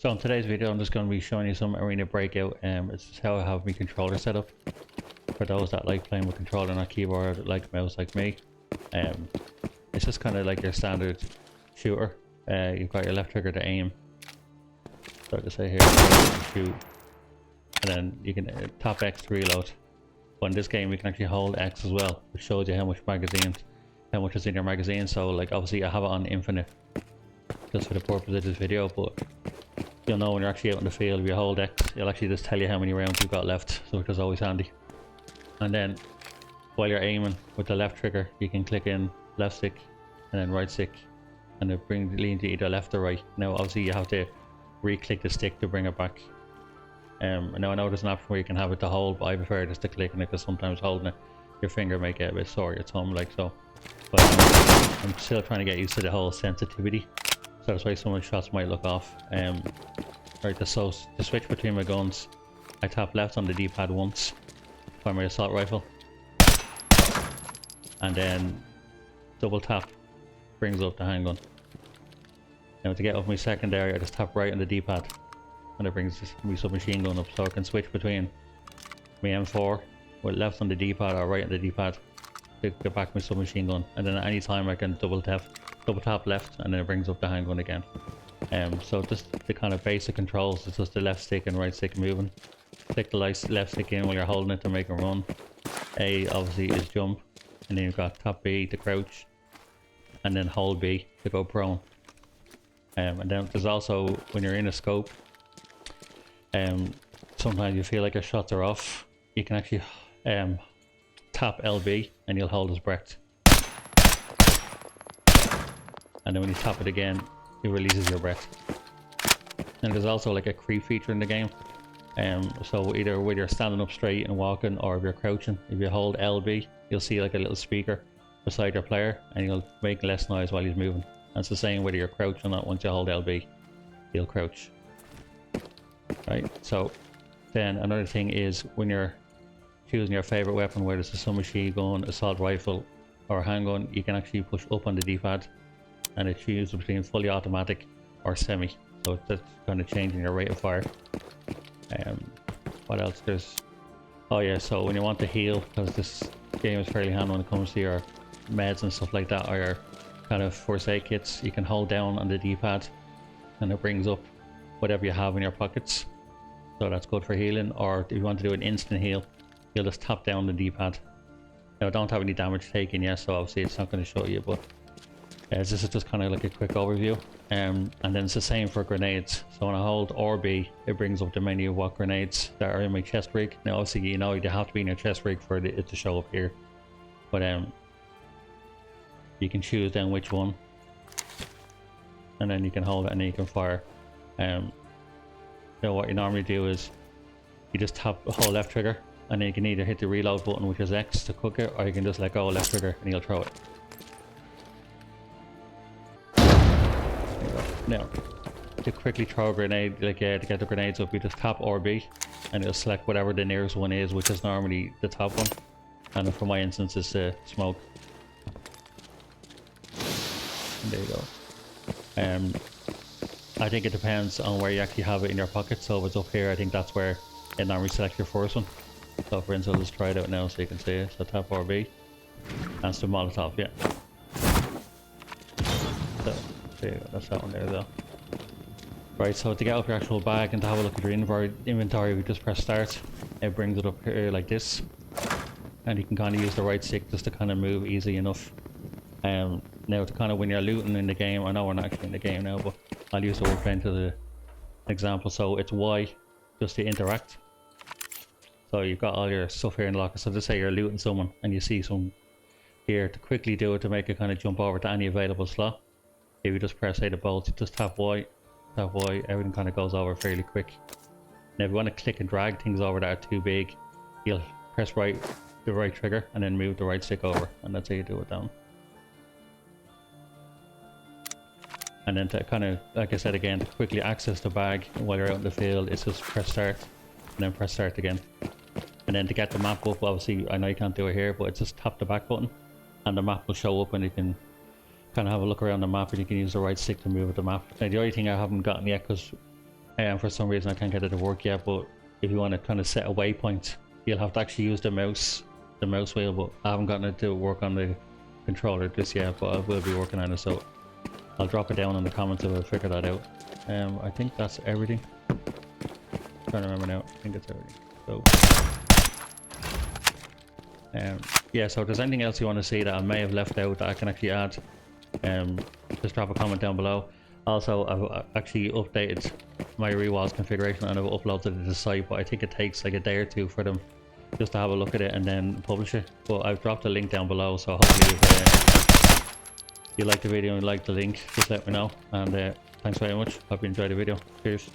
So in today's video I'm just going to be showing you some Arena Breakout. It's just how I have my controller set up. For those that like playing with controller not keyboard, like mouse like me. It's just kind of like your standard shooter. You've got your left trigger to aim. So to say here, shoot. And then you can tap X to reload. But in this game you can actually hold X as well, which shows you how much is in your magazine. So like obviously I have it on infinite just for the purpose of this video, but you'll know when you're actually out in the field. If you hold X, it'll actually just tell you how many rounds you've got left, so which is always handy. And then while you're aiming with the left trigger, you can click in left stick and then right stick, and it leans you either left or right. Now obviously you have to re-click the stick to bring it back. Now I know there's an option where you can have it to hold, but I prefer just to click in it because sometimes holding it, your finger may get a bit sore, your thumb like so. But I'm still trying to get used to the whole sensitivity, so that's why some of the shots might look off. Right, so to switch between my guns, I tap left on the D-pad once for my assault rifle, and then double tap brings up the handgun. Now to get up my secondary, I just tap right on the D-pad, and it brings my submachine gun up, so I can switch between my M4 with left on the D-pad or right on the D-pad to get back my submachine gun, and then at any time I can double tap left, and then it brings up the handgun again. So just the kind of basic controls is just the left stick and right stick moving. Click the left stick in while you're holding it to make it run. A obviously is jump, and then you've got tap B to crouch, and then hold B to go prone. And then there's also, when you're in a scope, sometimes you feel like your shots are off, you can actually tap LB and you'll hold his breath. And then when you tap it again, it releases your breath. And there's also like a creep feature in the game. So either whether you're standing up straight and walking, or if you're crouching, if you hold LB, you'll see like a little speaker beside your player, and you'll make less noise while he's moving. And it's the same whether you're crouching or not. Once you hold LB, he'll crouch. Right, so then another thing is when you're choosing your favorite weapon, whether it's a submachine gun, assault rifle, or a handgun, you can actually push up on the D-pad, and it chooses between fully automatic or semi. So that's kind of changing your rate of fire. What else? There's, oh yeah, so when you want to heal, because this game is fairly handy when it comes to your meds and stuff like that, or your kind of first aid kits, you can hold down on the D-pad and it brings up whatever you have in your pockets. So that's good for healing. Or if you want to do an instant heal, you'll just tap down the D-pad. Now I don't have any damage taken yet, so obviously it's not going to show you, but this is just kind of like a quick overview. And then it's the same for grenades. So when I hold RB, it brings up the menu of what grenades that are in my chest rig. Now obviously you know you have to be in your chest rig for it to show up here, but you can choose then which one, and then you can hold it and then you can fire. So what you normally do is you just tap the whole left trigger, and then you can either hit the reload button, which is X, to cook it, or you can just let go of left trigger and you'll throw it. Now, to quickly throw a grenade, like to get the grenades up, you just tap RB and it'll select whatever the nearest one is, which is normally the top one. And for my instance, it's smoke. And there you go. I think it depends on where you actually have it in your pocket. So if it's up here, I think that's where it normally selects your first one. So for instance, I'll just try it out now so you can see it. So tap RB, and it's the Molotov, yeah. So there you go, that's that one there though. Right, so to get up your actual bag and to have a look at your inventory, we just press start. It brings it up here like this, and you can kind of use the right stick just to kind of move easy enough. Now to kind of when you're looting in the game, I know we're not actually in the game now, but I'll use the workbench as an example. So it's Y just to interact. So you've got all your stuff here in the locker. So just say you're looting someone and you see some here, to quickly do it, to make it kind of jump over to any available slot. If you just press say the bolt, you just tap Y, everything kind of goes over fairly quick. Now if you want to click and drag things over that are too big, you'll press the right trigger and then move the right stick over, and that's how you do it down. And then to kind of, like I said again, to quickly access the bag while you're out in the field, it's just press start and then press start again. And then to get the map up, obviously I know you can't do it here, but it's just tap the back button and the map will show up, and you can kind of have a look around the map, and you can use the right stick to move the map. Now the only thing I haven't gotten yet, because and for some reason I can't get it to work yet. But if you want to kind of set a waypoint, you'll have to actually use the mouse wheel, but I haven't gotten it to work on the controller just yet, but I will be working on it, so I'll drop it down in the comments if I figure that out. I think that's everything. Trying to remember now. I think that's everything. So yeah, so if there's anything else you want to see that I may have left out that I can actually add, just drop a comment down below. Also, I've actually updated my rewalls configuration and I've uploaded it to the site, but I think it takes like a day or two for them just to have a look at it and then publish it. But I've dropped a link down below, so hopefully if you like the video and like the link, just let me know. And thanks very much. Hope you enjoyed the video. Cheers.